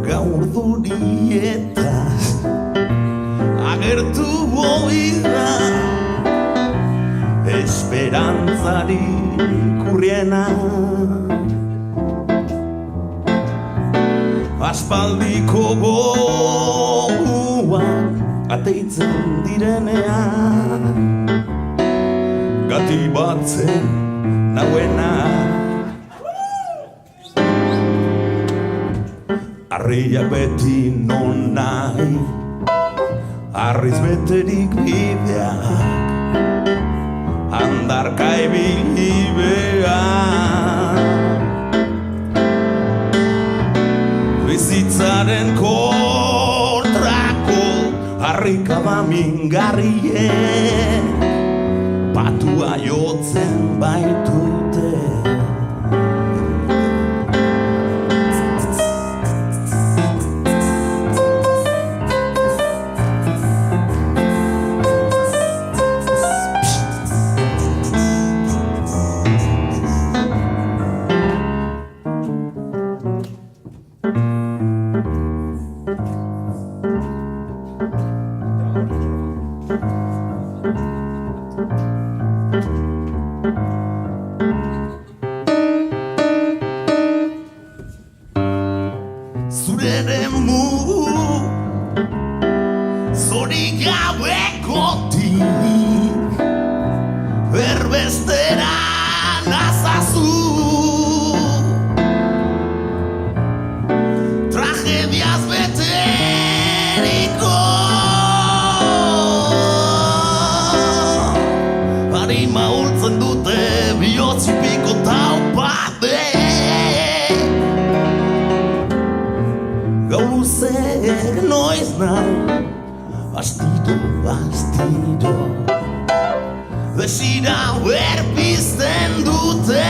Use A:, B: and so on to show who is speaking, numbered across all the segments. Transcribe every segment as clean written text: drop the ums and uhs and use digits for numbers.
A: Gaur durietaz agertu boira esperantzari kurriena aspaldiko goguak ateitzen direnean gati batzen nauena Arriak beti non nahi Arriz beterik bideak Handarka ibili behar Bizitzaren kontrako Harrikaba mingarrie Patua jotzen baitute Zureremu zorik gabekotik berbestera nazazu tragediaz beteriko harima hultzen dute bihotzipiko taupade Gauzek noiz nahi Astiro Desira berpizten dute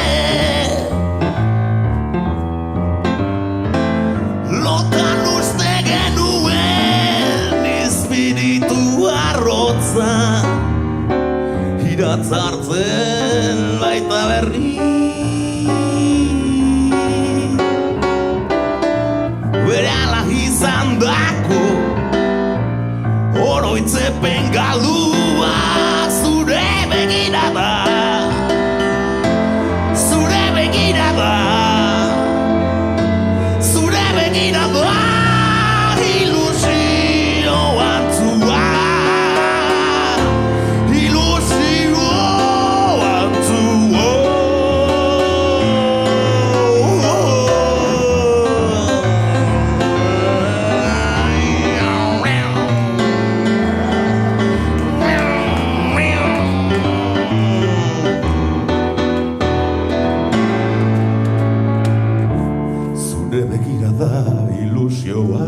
A: Lotan uste genuen Espiritu arrotza Iratzartzen baita berri Berehala izan dako Oroitzepen galdua Zure begirada Zure begirada Zure begirada Ilusio antzua Ilusio antzua Zure begirada ilusioa